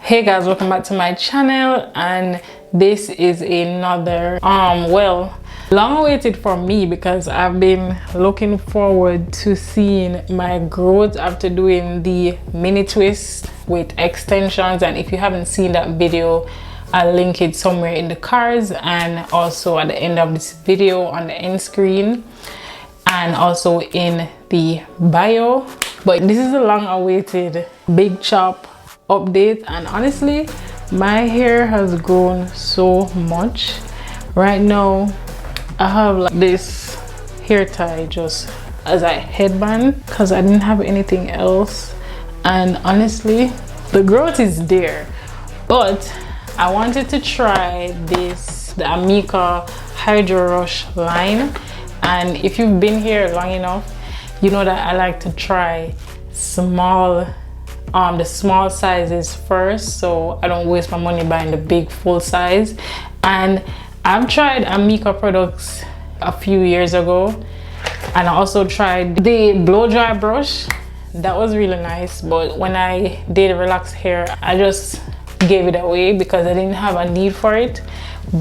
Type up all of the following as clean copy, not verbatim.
Hey guys, welcome back to my channel, and this is another long awaited for me because I've been looking forward to seeing my growth after doing the mini twist with extensions. And if you haven't seen that video, I'll link it somewhere in the cards and also at the end of this video on the end screen and also in the bio. But this is a long awaited big chop update, and honestly my hair has grown so much. Right now I have like this hair tie just as a headband because I didn't have anything else, and honestly the growth is there. But I wanted to try the Amika Hydro Rush line, and if you've been here long enough, you know that I like to try the small sizes first, so I don't waste my money buying the big full size. And I've tried Amika products a few years ago, and I also tried the blow dry brush. That was really nice, but when I did relax hair, I just gave it away because I didn't have a need for it.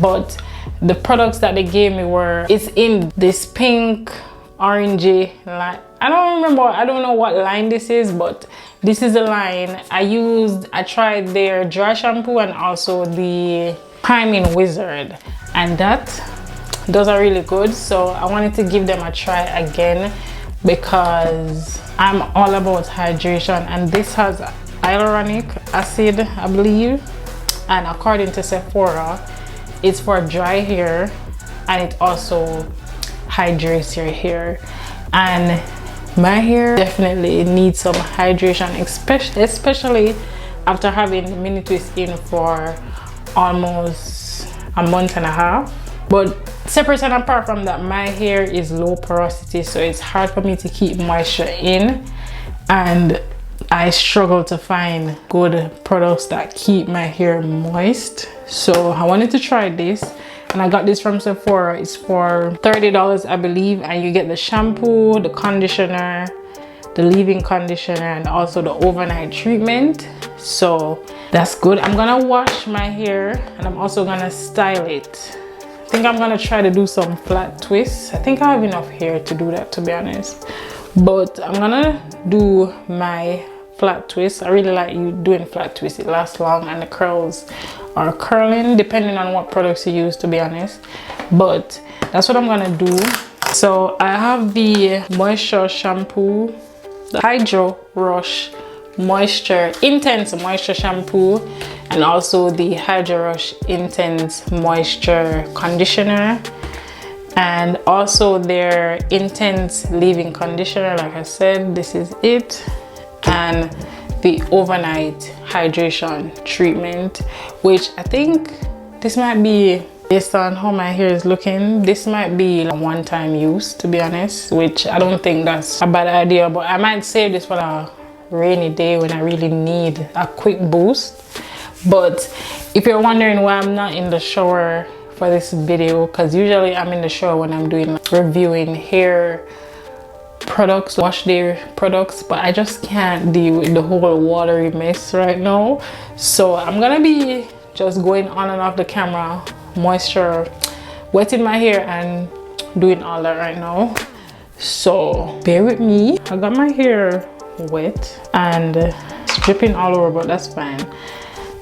But the products that they gave me it's in this pink orangey line. I don't know what line this is, but this is the line I tried their dry shampoo and also the priming wizard, and those are really good. So I wanted to give them a try again because I'm all about hydration, and this has hyaluronic acid, I believe, and according to Sephora it's for dry hair and it also hydrates your hair. And my hair definitely needs some hydration, especially after having the mini twist in for almost a month and a half. But separate and apart from that, my hair is low porosity, so it's hard for me to keep moisture in, and I struggle to find good products that keep my hair moist. So I wanted to try this, and I got this from Sephora. It's for $30, I believe, and you get the shampoo, the conditioner, the leave-in conditioner, and also the overnight treatment. So that's good. I'm gonna wash my hair and I'm also gonna style it. I think I'm gonna try to do some flat twists. I think I have enough hair to do that, to be honest, but I'm gonna do my flat twist. I really like doing flat twists. It lasts long and the curls are curling depending on what products you use, to be honest. But that's what I'm gonna do. So I have the moisture shampoo, the Hydro Rush Intense Moisture Shampoo, and also the Hydro Rush Intense Moisture Conditioner, and also their Intense Leave-In Conditioner. Like I said, this is it. And the overnight hydration treatment, which I think this might be, based on how my hair is looking, this might be a one-time use, to be honest, which I don't think that's a bad idea. But I might save this for a rainy day when I really need a quick boost. But if you're wondering why I'm not in the shower for this video, because usually I'm in the shower when I'm doing reviewing hair products, wash day products, but I just can't deal with the whole watery mess right now. So I'm gonna be just going on and off the camera, wetting my hair and doing all that right now. So bear with me. I got my hair wet and it's dripping all over, but that's fine.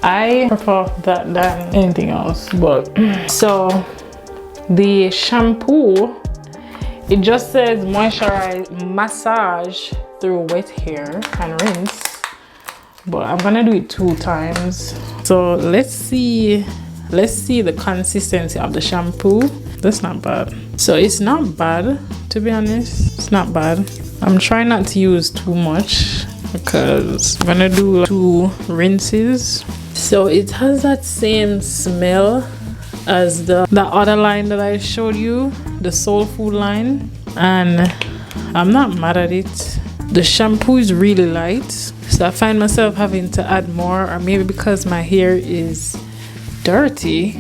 I prefer that than anything else. But so the shampoo, it just says moisturize, massage through wet hair and rinse, but I'm gonna do it 2 times. So let's see the consistency of the shampoo. That's not bad. So it's not bad, to be honest. It's not bad. I'm trying not to use too much because I'm gonna do 2 rinses. So it has that same smell as the other line that I showed you, the soul food line, and I'm not mad at it. The shampoo is really light, so I find myself having to add more, or maybe because my hair is dirty,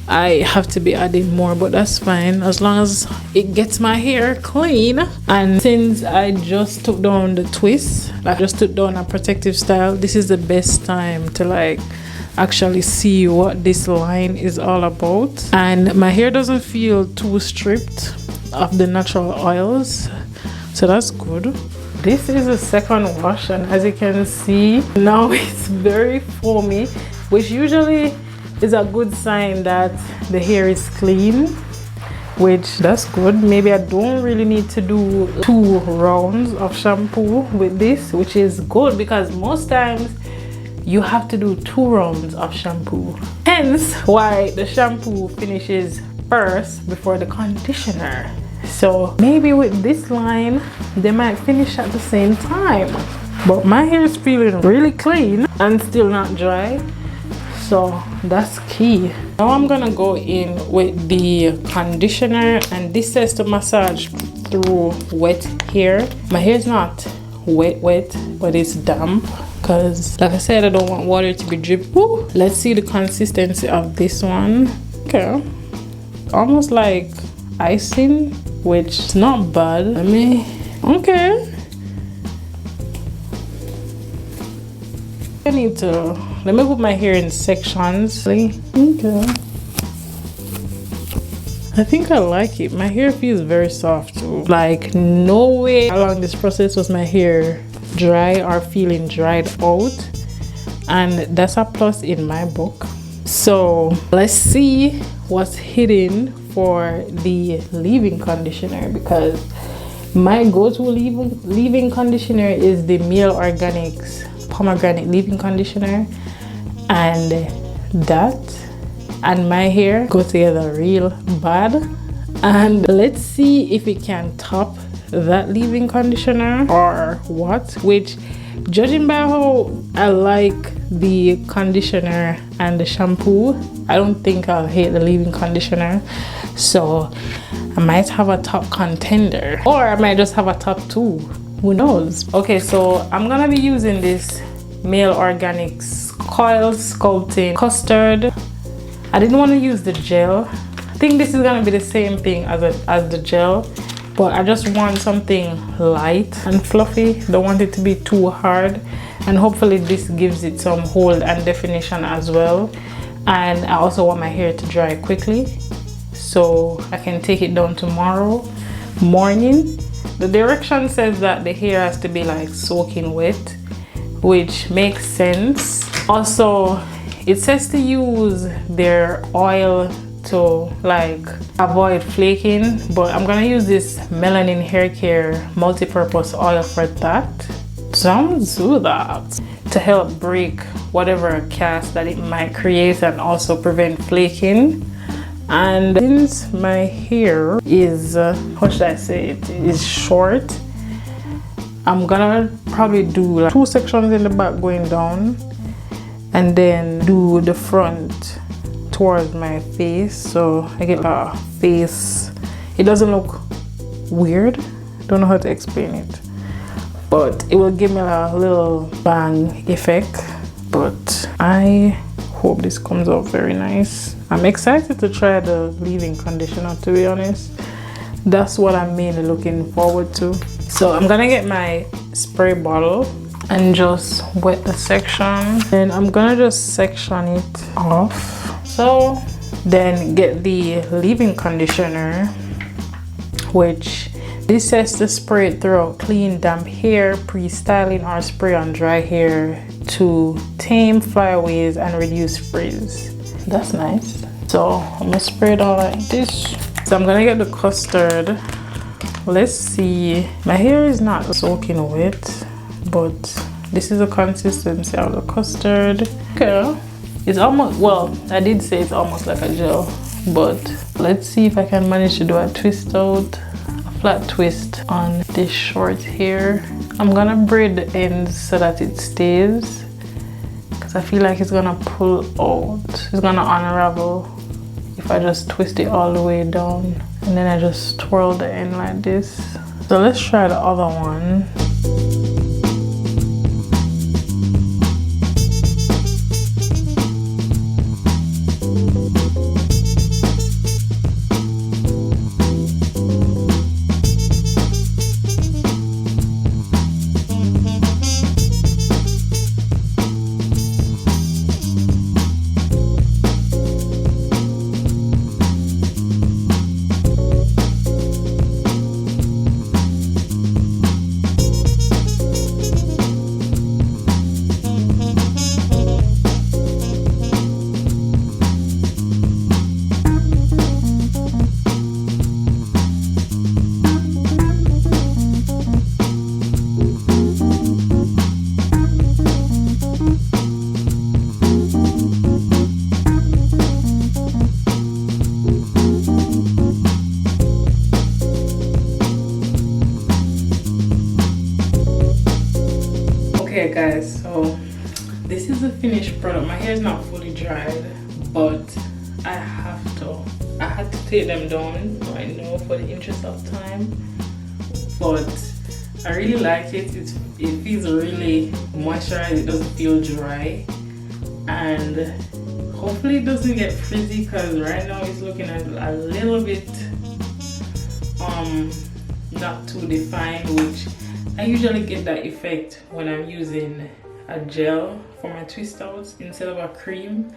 I have to be adding more, but that's fine as long as it gets my hair clean. And since I just took down the twist, like just took down a protective style, this is the best time to like actually see what this line is all about. And my hair doesn't feel too stripped of the natural oils, so that's good. This is a second wash, and as you can see now it's very foamy, which usually is a good sign that the hair is clean, which that's good. Maybe I don't really need to do 2 rounds of shampoo with this, which is good because most times you have to do 2 rounds of shampoo, hence why the shampoo finishes first before the conditioner. So maybe with this line they might finish at the same time, but my hair is feeling really clean and still not dry, so that's key. Now I'm gonna go in with the conditioner, and this says to massage through wet hair. My hair is not wet, but it's damp because, like I said, I don't want water to be dripping. Woo! Let's see the consistency of this one. Okay, almost like icing, which is not bad. Okay. Let me put my hair in sections. Okay. I think I like it. My hair feels very soft too. Like no way along this process was my hair dry or feeling dried out. And that's a plus in my book. So let's see what's hidden for the leave-in conditioner, because my go-to leave-in conditioner is the Male Organics pomegranate leave-in conditioner, and that and my hair go together real bad. And let's see if it can top that leave-in conditioner or what, which, judging by how I like the conditioner and the shampoo, I don't think I'll hate the leave-in conditioner. So I might have a top contender, or I might just have a top 2, who knows. Okay, so I'm gonna be using this Male Organics Coil Sculpting Custard. I didn't want to use the gel. I think this is gonna be the same thing as the gel, but I just want something light and fluffy. Don't want it to be too hard, and hopefully this gives it some hold and definition as well. And I also want my hair to dry quickly, so I can take it down tomorrow morning. The direction says that the hair has to be like soaking wet, which makes sense. Also, it says to use their oil to like avoid flaking, but I'm gonna use this melanin hair care multi-purpose oil for that. Sounds do that to help break whatever cast that it might create and also prevent flaking. And since my hair is how should I say it is short, I'm gonna probably do like 2 sections in the back going down, and then do the front towards my face, so I get a face. It doesn't look weird. Don't know how to explain it, but it will give me a little bang effect. But I hope this comes out very nice. I'm excited to try the leave-in conditioner, to be honest. That's what I'm mainly looking forward to. So I'm gonna get my spray bottle and just wet the section, and I'm gonna just section it off. So then get the leave-in conditioner, which this says to spray it throughout clean damp hair, pre-styling, or spray on dry hair to tame flyaways and reduce frizz. That's nice. So I'm gonna spray it all like this. So I'm gonna get the custard. Let's see. My hair is not soaking wet, but this is the consistency of the custard. Okay. It's almost, well, I did say it's almost like a gel, but let's see if I can manage to do a twist out, a flat twist on this short hair. I'm gonna braid the ends so that it stays, because I feel like it's gonna pull out. It's gonna unravel if I just twist it all the way down, and then I just twirl the end like this. So let's try the other one. Okay guys, so this is the finished product. My hair is not fully dried, but I had to take them down, I know, for the interest of time. But I really like it. It feels really moisturized. It doesn't feel dry, and hopefully it doesn't get frizzy, because right now it's looking a little bit not too defined, which I usually get that effect when I'm using a gel for my twist outs instead of a cream.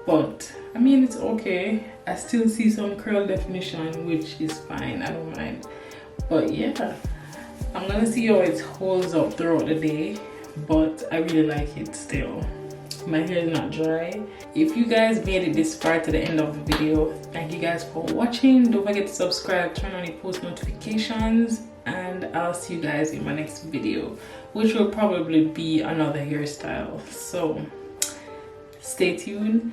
But I mean, it's okay. I still see some curl definition, which is fine, I don't mind. But yeah, I'm gonna see how it holds up throughout the day, but I really like it still. My hair is not dry. If you guys made it this far to the end of the video, thank you guys for watching. Don't forget to subscribe, turn on your post notifications, and I'll see you guys in my next video, which will probably be another hairstyle. So stay tuned,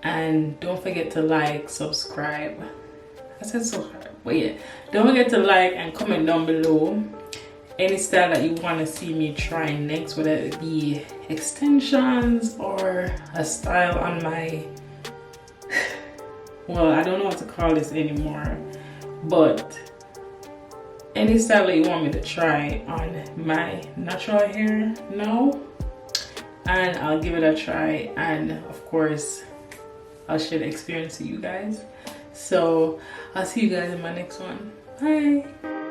and don't forget to like, subscribe. I said so hard, but yeah, don't forget to like and comment down below any style that you want to see me try next, whether it be extensions or a style on my well, I don't know what to call this anymore, but any style that you want me to try on my natural hair now, and I'll give it a try, and of course I'll share the experience with you guys. So I'll see you guys in my next one. Bye.